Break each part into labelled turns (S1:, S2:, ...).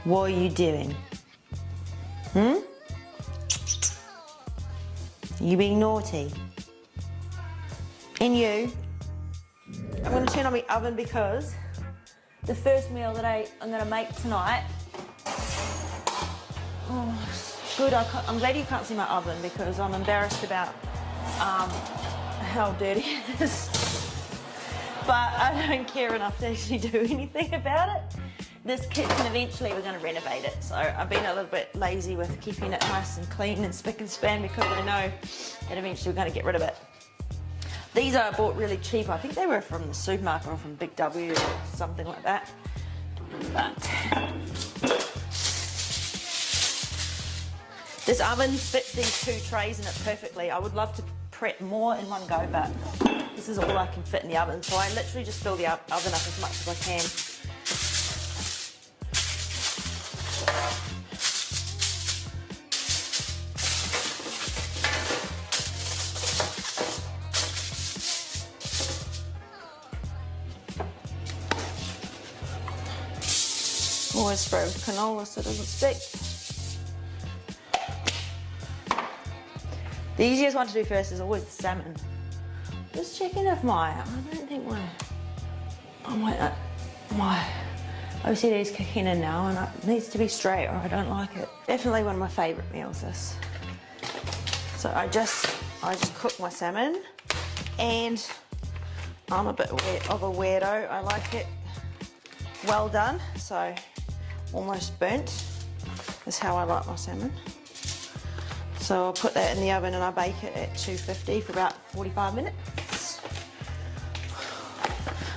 S1: What are you doing? Hmm? You being naughty? And you? I'm going to turn on my oven because the first meal that I'm going to make tonight. Oh, good. I'm glad you can't see my oven because I'm embarrassed about how dirty it is. But I don't care enough to actually do anything about it. This kitchen, eventually we're going to renovate it. So I've been a little bit lazy with keeping it nice and clean and spick and span because I know that eventually we're going to get rid of it. These I bought really cheap. I think they were from the supermarket or from Big W or something like that. But this oven fits these 2 trays in it perfectly. I would love to prep more in one go, but this is all I can fit in the oven. So I literally just fill the oven up as much as I can. Always spray with canola so it doesn't stick. The easiest one to do first is always the salmon. Just checking if my OCD is kicking in now and it needs to be straight or I don't like it. Definitely one of my favourite meals, this. So I just cook my salmon and I'm a bit of a weirdo. I like it well done, so almost burnt is how I like my salmon. So I'll put that in the oven and I bake it at 250 for about 45 minutes.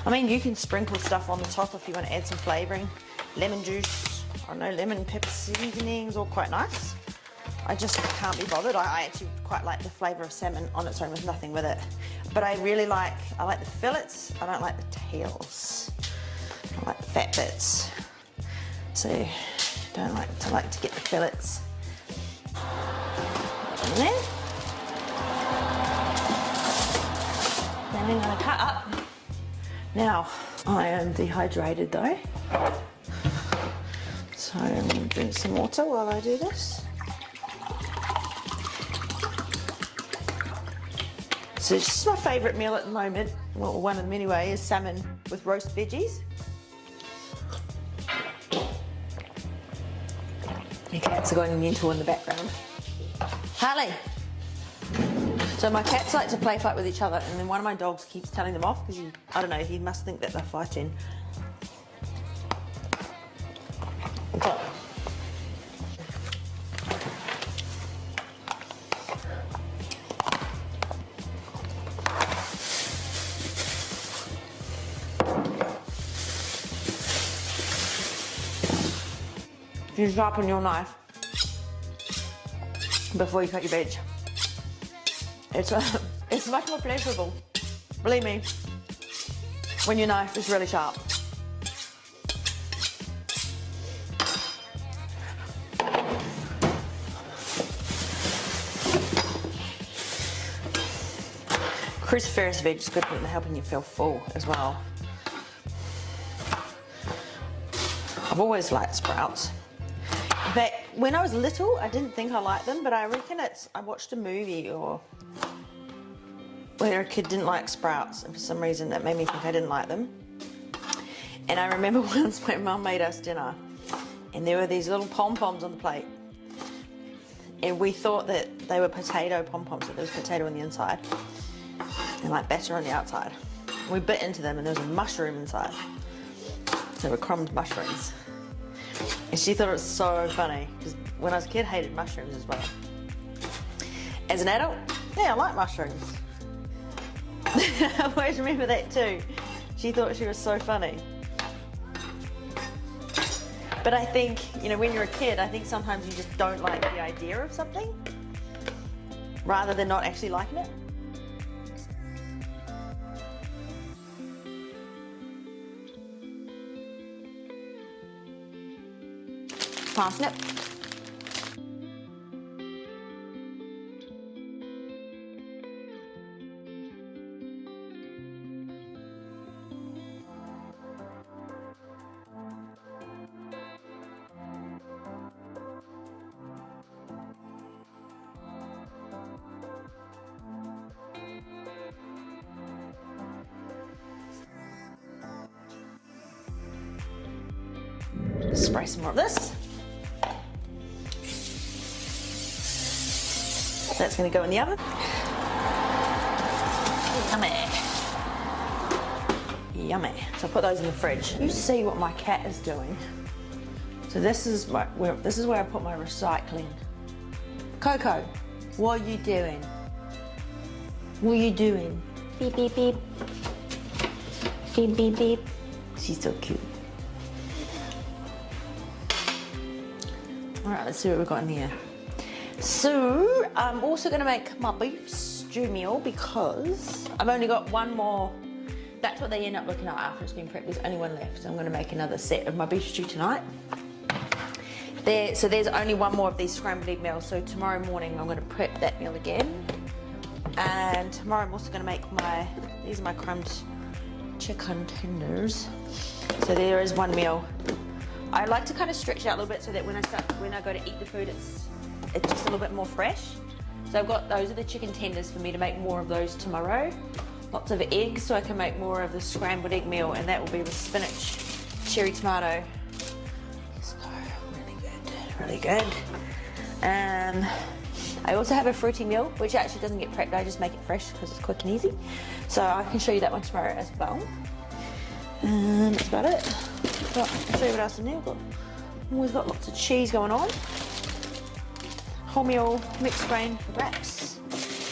S1: I mean, you can sprinkle stuff on the top if you want to add some flavouring. Lemon juice, I don't know, lemon pepper seasonings, all quite nice. I just can't be bothered. I actually quite like the flavour of salmon on its own with nothing with it. But I like the fillets, I don't like the tails. I like the fat bits. So don't like to get the fillets. And then I'm going to cut up. Now I am dehydrated though, so I'm going to drink some water while I do this. So this is my favourite meal at the moment. Well, one of them anyway is salmon with roast veggies. The cats are going mental in the background. Harley! So my cats like to play fight with each other and then one of my dogs keeps telling them off because I don't know, he must think that they're fighting. Okay. You sharpen your knife before you cut your veg. It's much more pleasurable, believe me, when your knife is really sharp. Cruciferous veg is good for helping you feel full as well. I've always liked sprouts. But when I was little, I didn't think I liked them, but I reckon I watched a movie or where a kid didn't like sprouts, and for some reason that made me think I didn't like them. And I remember once my mum made us dinner, and there were these little pom-poms on the plate, and we thought that they were potato pom-poms, that there was potato on the inside, and like batter on the outside. We bit into them, and there was a mushroom inside. So they were crumbed mushrooms. And she thought it was so funny, because when I was a kid, I hated mushrooms as well. As an adult, yeah, I like mushrooms. I always remember that too. She thought she was so funny. But I think, you know, when you're a kid, I think sometimes you just don't like the idea of something, rather than not actually liking it. Parsnip. Spray some more of this. That's going to go in the oven. Yummy. Yummy. So I put those in the fridge. You see what my cat is doing. So this is where I put my recycling. Coco, what are you doing? What are you doing? Beep, beep, beep. Beep, beep, beep. She's so cute. All right, let's see what we've got in here. So I'm also gonna make my beef stew meal because I've only got one more. That's what they end up looking at after it's been prepped. There's only one left. So I'm gonna make another set of my beef stew tonight. So there's only one more of these scrambled egg meals. So tomorrow morning I'm gonna prep that meal again. And tomorrow I'm also gonna make these are my crumbed chicken tenders. So there is one meal. I like to kind of stretch it out a little bit so that when I go to eat the food, it's just a little bit more fresh. So I've got, those are the chicken tenders for me to make more of those tomorrow. Lots of eggs so I can make more of the scrambled egg meal, and that will be with spinach, cherry tomato. Really good, really good. I also have a fruity meal, which actually doesn't get prepped. I just make it fresh because it's quick and easy. So I can show you that one tomorrow as well. That's about it. But I'll show you what else in there. We've got lots of cheese going on. Wholemeal mixed grain wraps.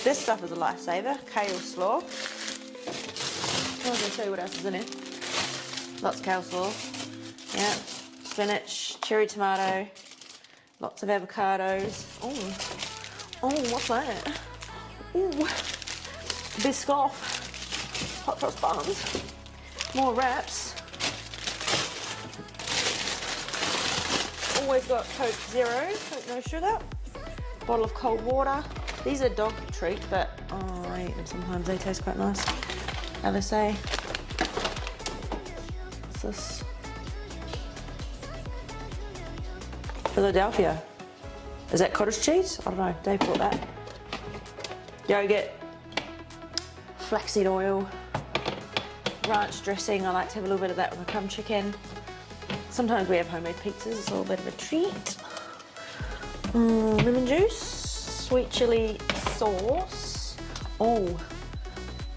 S1: This stuff is a lifesaver. Kale slaw. I was going to show you what else is in it. Lots of kale slaw. Yeah. Spinach, cherry tomato, lots of avocados. Oh, what's that? Ooh, Biscoff, hot cross buns, more wraps. Always got Coke Zero, Coke no sugar. Bottle of cold water. These are dog treats, but I eat them sometimes. They taste quite nice. LSA. What's this? Philadelphia. Is that cottage cheese? I don't know. Dave bought that. Yogurt. Flaxseed oil. Ranch dressing. I like to have a little bit of that with my crumb chicken. Sometimes we have homemade pizzas. It's a little bit of a treat. Lemon juice. Sweet chili sauce. Oh,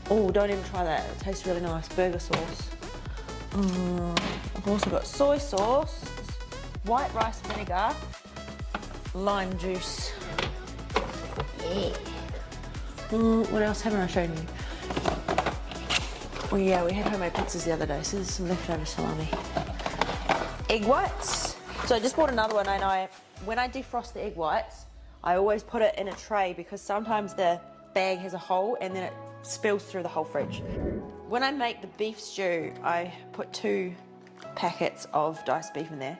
S1: don't even try that. It tastes really nice. Burger sauce. I've also got soy sauce, white rice vinegar, lime juice. Yeah. What else haven't I shown you? Oh yeah, we had homemade pizzas the other day, so there's some leftover salami. Egg whites. So I just bought another one, and when I defrost the egg whites, I always put it in a tray because sometimes the bag has a hole and then it spills through the whole fridge. When I make the beef stew, I put 2 packets of diced beef in there.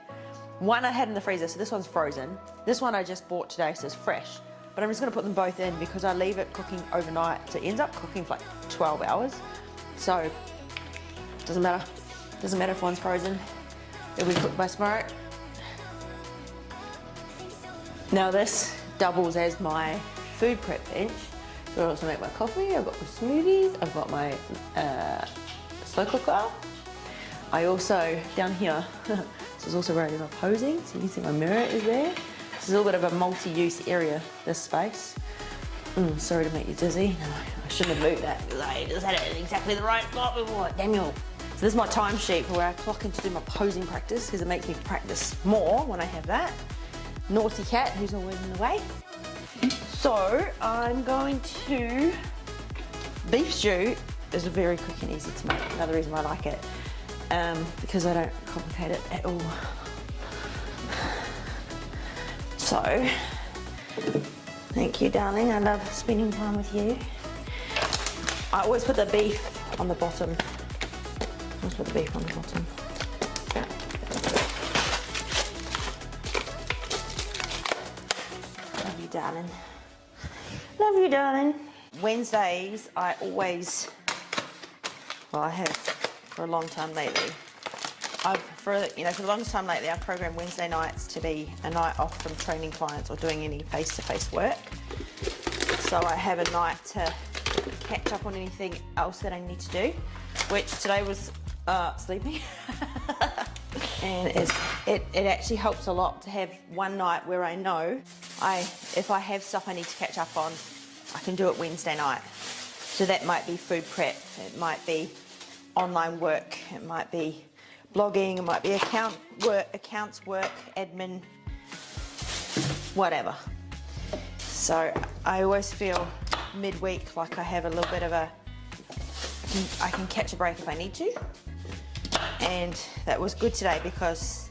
S1: One I had in the freezer, so this one's frozen. This one I just bought today, so it's fresh. But I'm just gonna put them both in because I leave it cooking overnight, so it ends up cooking for like 12 hours. So, it doesn't matter. Doesn't matter if one's frozen. It'll be cooked by tomorrow. Now this doubles as my food prep bench. So I also make my coffee, I've got my smoothies, I've got my slow cooker. I also, down here, this is also where I do my posing, so you can see my mirror is there. This is a little bit of a multi-use area, this space. Sorry to make you dizzy. No, I shouldn't have moved that because I just had it in exactly the right spot before. Daniel. So this is my timesheet for where I clock in to do my posing practice because it makes me practice more when I have that. Naughty cat who's always in the way. So I'm going to, beef stew is very quick and easy to make. Another reason I like it, because I don't complicate it at all. So, thank you, darling. I love spending time with you. I always put the beef on the bottom. Always put the beef on the bottom. Love you, darling. Love you, darling. Wednesdays, I always, well, I have for a long time lately. For the longest time lately, I've programmed Wednesday nights to be a night off from training clients or doing any face-to-face work. So I have a night to catch up on anything else that I need to do, which today was sleeping. And it actually helps a lot to have one night where I know if I have stuff I need to catch up on, I can do it Wednesday night. So that might be food prep, it might be online work, it might be blogging, it might be accounts work, admin, whatever. So I always feel midweek like I have a little bit of I can catch a break if I need to. And that was good today because,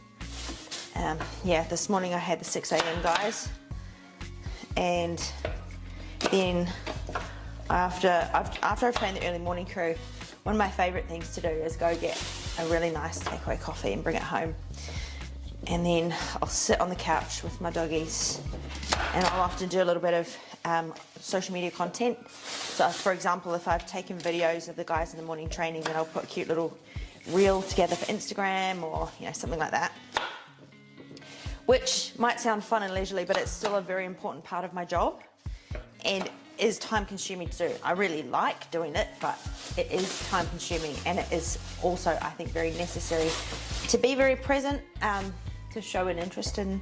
S1: yeah, this morning I had the 6 a.m. guys, and then after I've trained the early morning crew, one of my favourite things to do is go get a really nice takeaway coffee and bring it home. And then I'll sit on the couch with my doggies, and I'll often do a little bit of social media content. So for example, if I've taken videos of the guys in the morning training, then I'll put a cute little reel together for Instagram, or something like that. Which might sound fun and leisurely, but it's still a very important part of my job and is time consuming to do. I really like doing it, but it is time consuming, and it is also, I think, very necessary to be very present, to show an interest in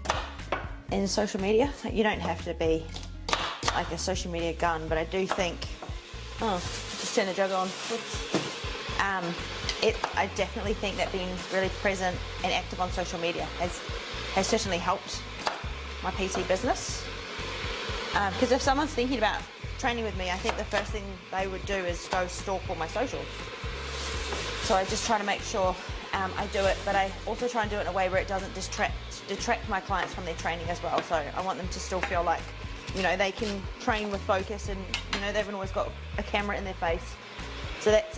S1: social media. You don't have to be like a social media gun, but I do think, just turn the jug on. I definitely think that being really present and active on social media has certainly helped my PT business. Because if someone's thinking about training with me, I think the first thing they would do is go stalk all my socials. So I just try to make sure I do it, but I also try and do it in a way where it doesn't detract my clients from their training as well. So I want them to still feel like, they can train with focus, and they haven't always got a camera in their face. So that's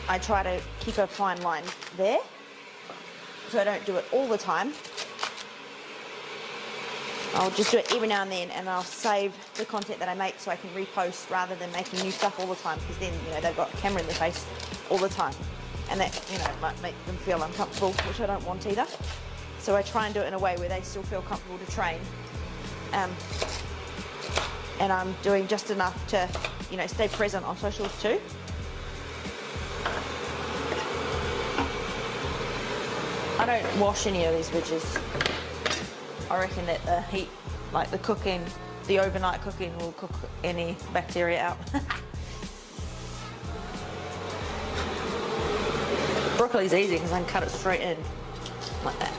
S1: I try to keep a fine line there, so I don't do it all the time. I'll just do it every now and then, and I'll save the content that I make so I can repost rather than making new stuff all the time, because then they've got a camera in their face all the time, and that might make them feel uncomfortable, which I don't want either. So I try and do it in a way where they still feel comfortable to train, and I'm doing just enough to stay present on socials too. I don't wash any of these veggies. I reckon that the heat, like the cooking, the overnight cooking, will cook any bacteria out. Broccoli's easy because I can cut it straight in, like that.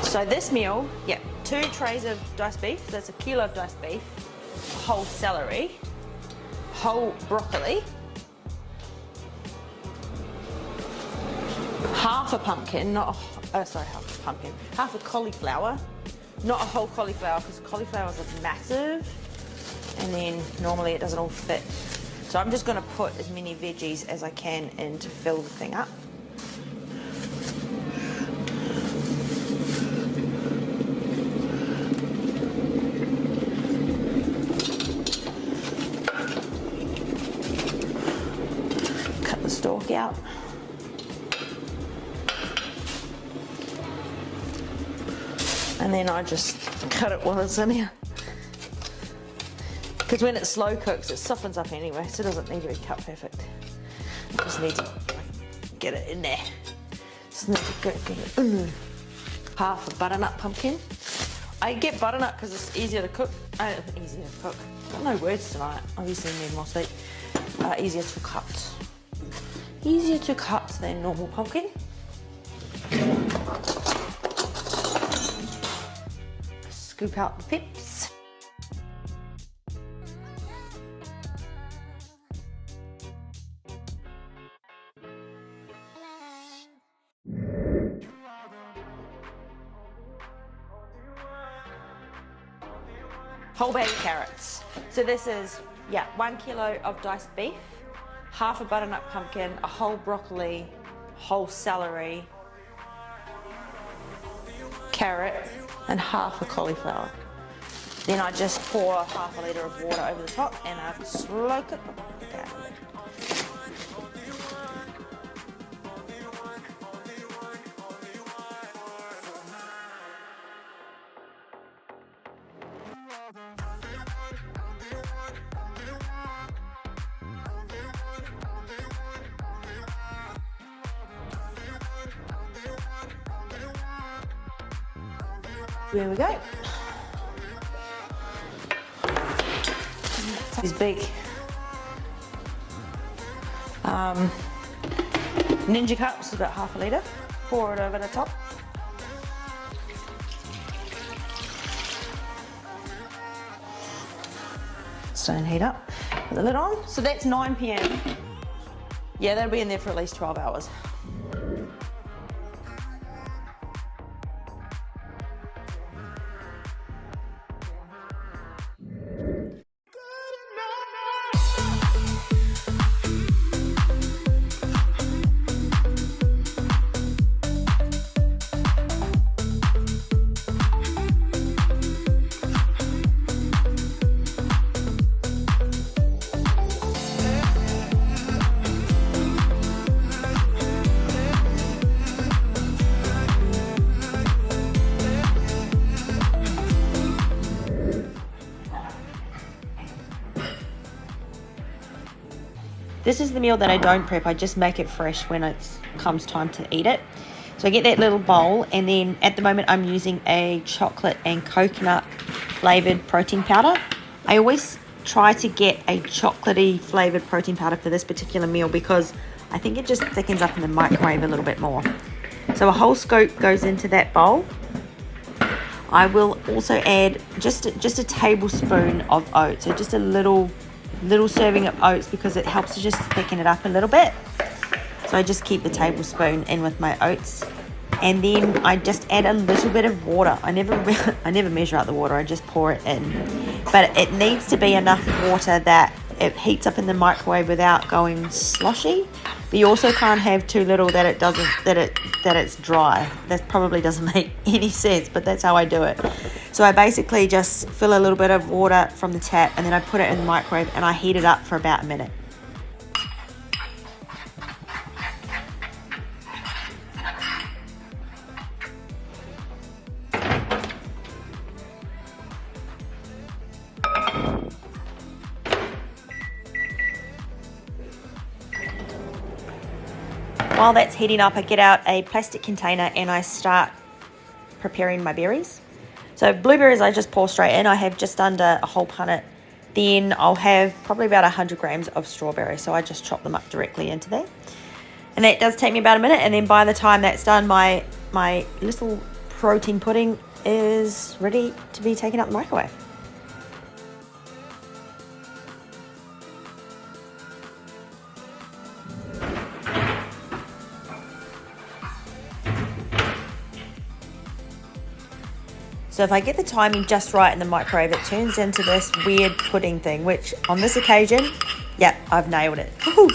S1: So this meal, 2 trays of diced beef, so that's 1 kilo of diced beef, whole celery, whole broccoli, half a pumpkin, half a cauliflower, not a whole cauliflower, because cauliflowers are massive, and then normally it doesn't all fit. So I'm just going to put as many veggies as I can in to fill the thing up. Cut the stalk out. And then I just cut it while it's in here. Because when it slow cooks, it softens up anyway, so it doesn't need to be cut perfect. I just need to get it in there. Just need to get it in there. Half a butternut pumpkin. I get butternut because it's easier to cook. Easier to cook. Got no words tonight. Obviously need more sleep. Easier to cut. Easier to cut than normal pumpkin. Scoop out the pips. Whole baby carrots. So this is, 1 kilo of diced beef, half a butternut pumpkin, a whole broccoli, whole celery, carrot, and half a cauliflower. Then I just pour half a litre of water over the top and I slow cook that. There we go. These big Ninja cups, about half a litre. Pour it over the top. Stone heat up. Put the lid on. So that's 9 p.m. Yeah, that'll be in there for at least 12 hours. This is the meal that I don't prep, I just make it fresh when it comes time to eat it. So I get that little bowl, and then at the moment I'm using a chocolate and coconut flavoured protein powder. I always try to get a chocolatey flavoured protein powder for this particular meal because I think it just thickens up in the microwave a little bit more. So a whole scoop goes into that bowl. I will also add just a tablespoon of oats, so just a little serving of oats because it helps to just thicken it up a little bit. So I just keep the tablespoon in with my oats, and then I just add a little bit of water. I never measure out the water, I just pour it in. But it needs to be enough water that it heats up in the microwave without going sloshy. But you also can't have too little that it's dry. That probably doesn't make any sense, but that's how I do it. So I basically just fill a little bit of water from the tap, and then I put it in the microwave and I heat it up for about a minute. While that's heating up, I get out a plastic container and I start preparing my berries. So blueberries I just pour straight in. I have just under a whole punnet. Then I'll have probably about 100 grams of strawberries. So I just chop them up directly into there. And that does take me about a minute. And then by the time that's done, my little protein pudding is ready to be taken out the microwave. So if I get the timing just right in the microwave, it turns into this weird pudding thing, which on this occasion, yeah, I've nailed it. Woo-hoo.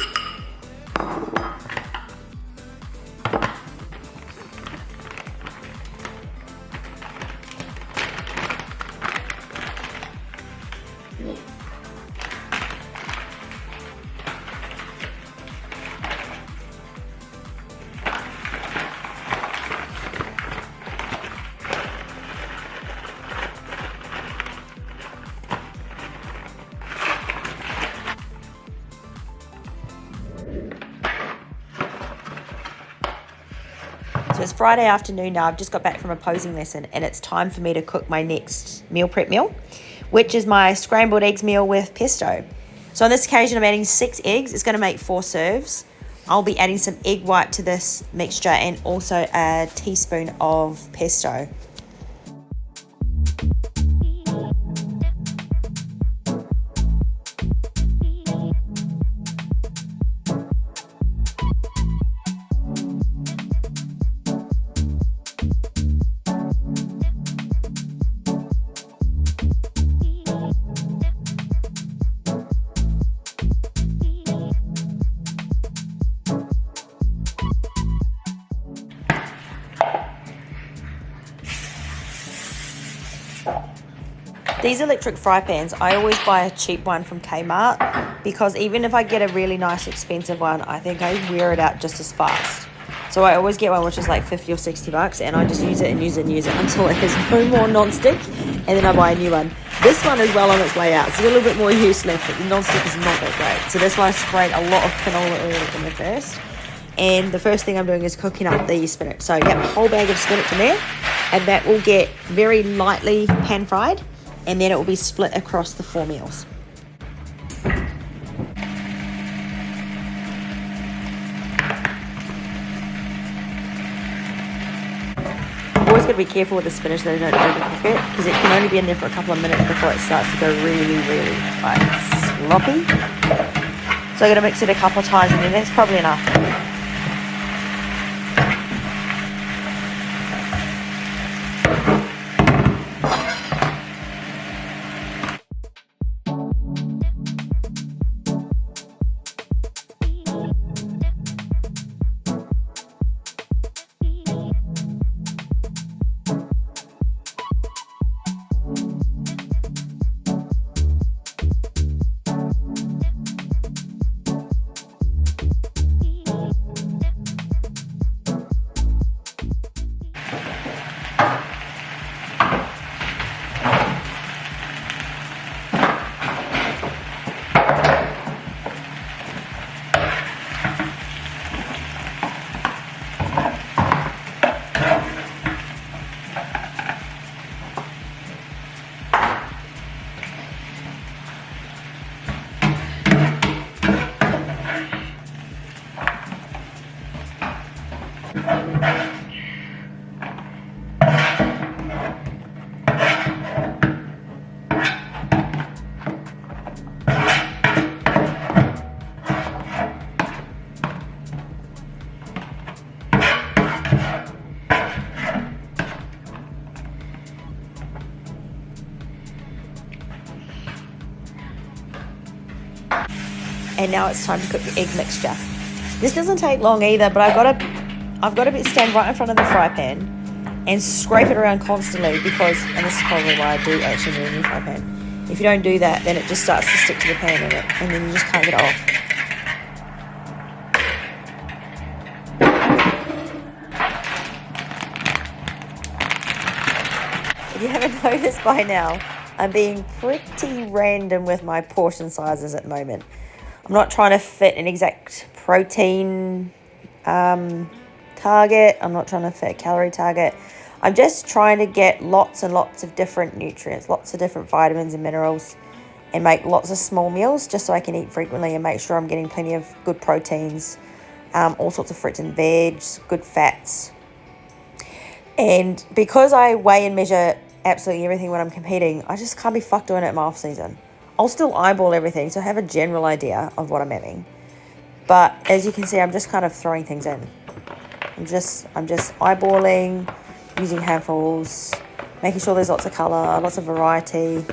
S1: So it's Friday afternoon now. I've just got back from a posing lesson and it's time for me to cook my next meal prep meal, which is my scrambled eggs meal with pesto. So on this occasion, I'm adding 6 eggs. It's going to make 4 serves. I'll be adding some egg white to this mixture and also a teaspoon of pesto. These electric fry pans, I always buy a cheap one from Kmart because even if I get a really nice expensive one, I think I wear it out just as fast. So I always get one which is like 50 or 60 bucks and I just use it and use it and use it until it has no more non-stick, and then I buy a new one. This one is well on its way out. It's a little bit more use left, but the non-stick is not that great. So that's why I sprayed a lot of canola oil in the first. And the first thing I'm doing is cooking up the spinach. So yeah, a whole bag of spinach in there. and that will get very lightly pan fried, and then it will be split across the 4 meals. Always got to be careful with the spinach that I don't overcook it, because it can only be in there for a couple of minutes before it starts to go really, really like sloppy. So I got to mix it a couple of times, and then that's probably enough. And now it's time to cook the egg mixture. This doesn't take long either, but I've got to stand right in front of the fry pan and scrape it around constantly, because, and this is probably why I do actually need a new fry pan. If you don't do that, then it just starts to stick to the pan in it, and then you just can't get it off. If you haven't noticed by now, I'm being pretty random with my portion sizes at the moment. I'm not trying to fit an exact protein target. I'm not trying to fit a calorie target. I'm just trying to get lots and lots of different nutrients, lots of different vitamins and minerals, and make lots of small meals just so I can eat frequently and make sure I'm getting plenty of good proteins, all sorts of fruits and veg, good fats. And because I weigh and measure absolutely everything when I'm competing, I just can't be fucked doing it in my off season. I'll still eyeball everything, so I have a general idea of what I'm having. But as you can see, I'm just kind of throwing things in. I'm just eyeballing, using handfuls, making sure there's lots of colour, lots of variety,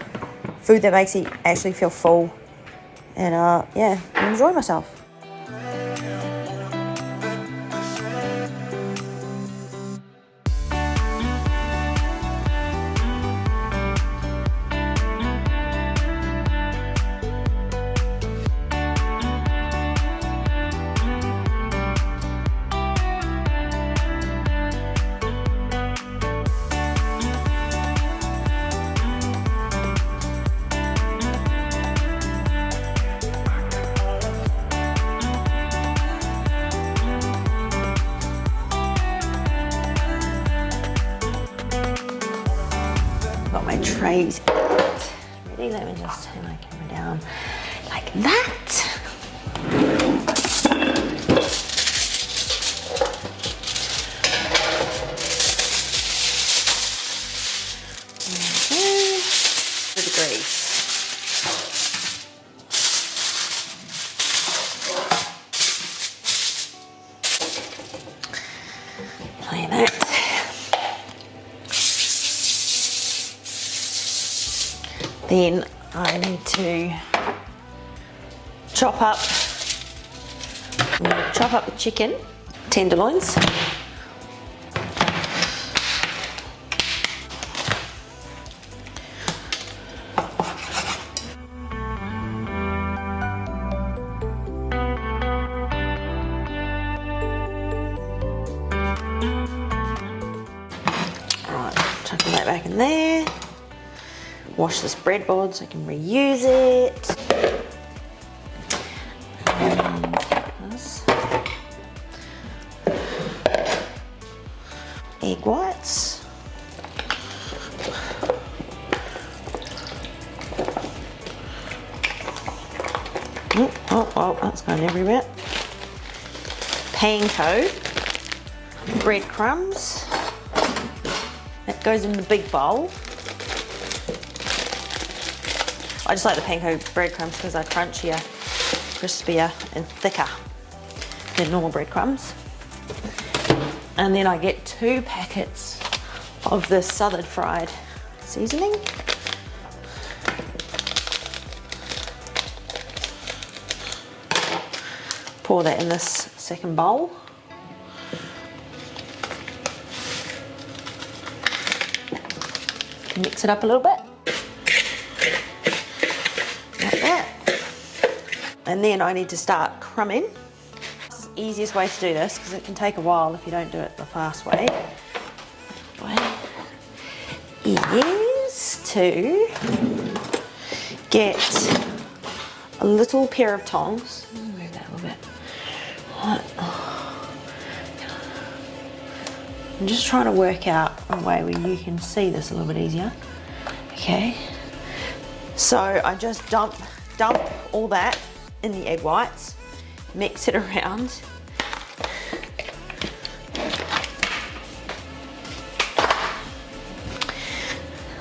S1: food that makes you actually feel full, and yeah, enjoy myself. Got my trays out. Ready? Let me just turn my camera down like that. For the grease. Play that. Then I need to chop up the chicken tenderloins. Alright, chucking that back in there. Wash this breadboard so I can reuse it. And this. Egg whites. Oh, that's going everywhere. Panko breadcrumbs. That goes in the big bowl. I just like the panko breadcrumbs because they're crunchier, crispier, and thicker than normal breadcrumbs. And then I get 2 packets of the southern fried seasoning. Pour that in this second bowl. Mix it up a little bit. Like that. And then I need to start crumbing. This is the easiest way to do this because it can take a while if you don't do it the fast way. Is to get a little pair of tongs. Move that a little bit. I'm just trying to work out a way where you can see this a little bit easier. Okay. So I just dump all that in the egg whites, mix it around.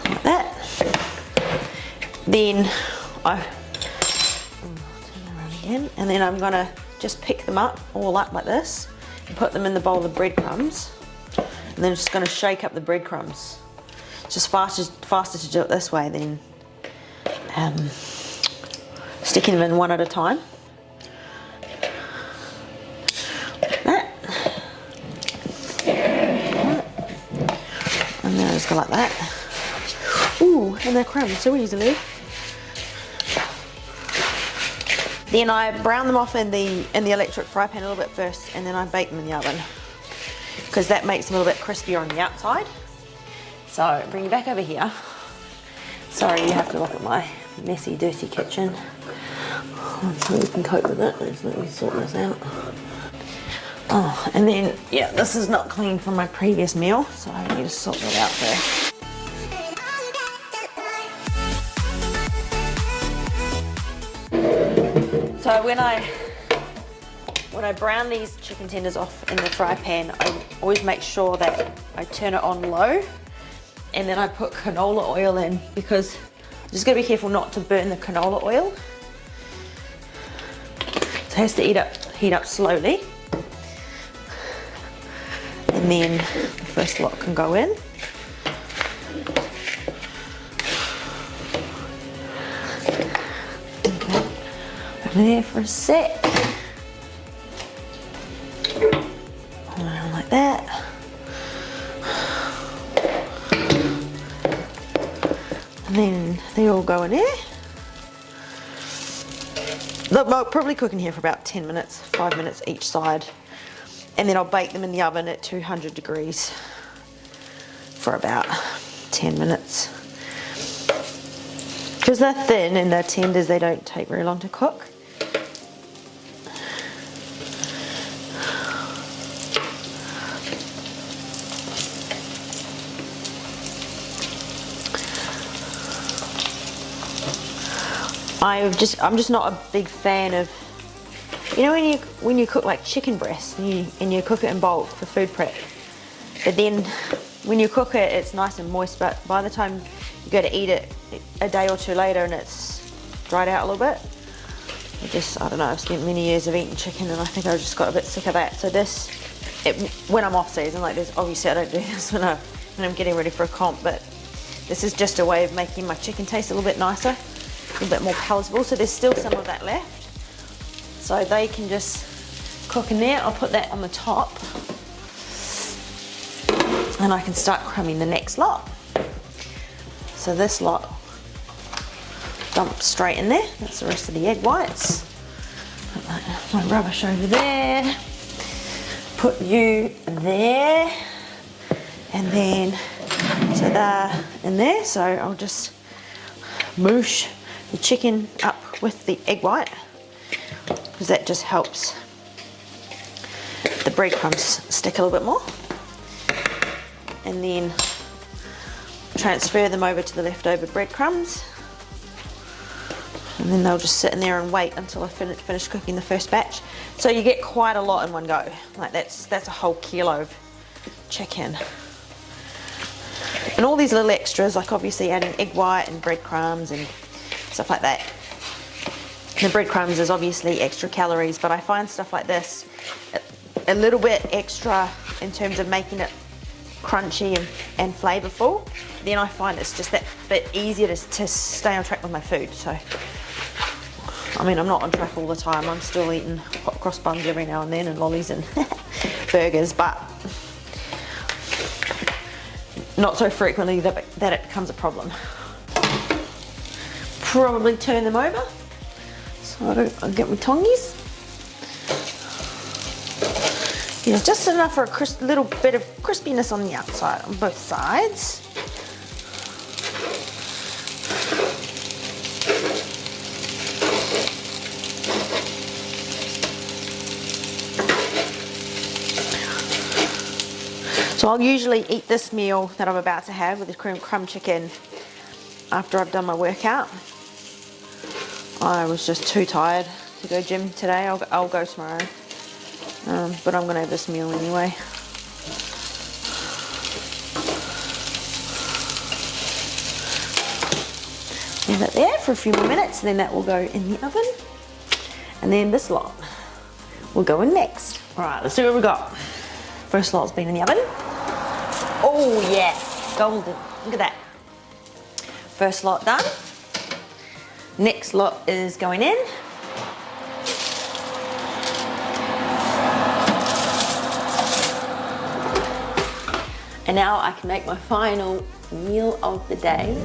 S1: Like that. Then I turn around again, and then I'm gonna just pick them up all up like this and put them in the bowl of breadcrumbs. And then just going to shake up the breadcrumbs. It's just faster to do it this way than sticking them in one at a time. Like that. And then I just go like that. Ooh, and they're crumbed so easily. Then I brown them off in the electric fry pan a little bit first, and then I bake them in the oven, because that makes them a little bit crispier on the outside. So bring you back over here. Sorry, you have to look at my messy, dirty kitchen. I'm sure you can cope with it. Let's let me sort this out. Oh, and then, yeah, this is not clean from my previous meal, so I need to sort that out first. So when I brown these chicken tenders off in the fry pan, I always make sure that I turn it on low, and then I put canola oil in, because I'm just gotta be careful not to burn the canola oil. So it has to heat up slowly. And then the first lot can go in. Okay. Over there for a sec. Like that. And then they all go in there. They'll probably cook in here for about 10 minutes, 5 minutes each side. And then I'll bake them in the oven at 200 degrees for about 10 minutes. Because they're thin and they're tenders, they don't take very long to cook. I'm just not a big fan of, you know, when you cook like chicken breast and you cook it in bulk for food prep, but then when you cook it, it's nice and moist, but by the time you go to eat it a day or two later and it's dried out a little bit, I don't know, I've spent many years of eating chicken and I think I just got a bit sick of that. So when I'm off season like this, obviously I don't do this when I'm getting ready for a comp, but this is just a way of making my chicken taste a little bit nicer, a little bit more palatable. So there's still some of that left, so they can just cook in there. I'll put that on the top and I can start crumbing the next lot. So this lot, dump straight in there. That's the rest of the egg whites. Put my rubbish over there. Put you there. And then, so they're in there. So I'll just moosh the chicken up with the egg white, because that just helps the breadcrumbs stick a little bit more. And then transfer them over to the leftover breadcrumbs. And And then they'll just sit in there and wait until I finish cooking the first batch. So you get quite a lot in one go. Like that's a whole kilo of chicken. And all these little extras, like obviously adding egg white and breadcrumbs and stuff like that. The breadcrumbs is obviously extra calories, but I find stuff like this a little bit extra in terms of making it crunchy and flavorful. Then I find it's just that bit easier to stay on track with my food. So, I mean, I'm not on track all the time. I'm still eating hot cross buns every now and then and lollies and burgers, but not so frequently that it becomes a problem. Probably turn them over. So I'll get my tongies. Yeah, just enough for a little bit of crispiness on the outside, on both sides. So I'll usually eat this meal that I'm about to have with the crumb chicken after I've done my workout. I was just too tired to go gym today. I'll go tomorrow. But I'm gonna have this meal anyway. Leave that there for a few more minutes, and then that will go in the oven. And then this lot will go in next. All right, let's see what we got. First lot's been in the oven. Oh yeah, golden, look at that. First lot done. Next lot is going in. And now I can make my final meal of the day.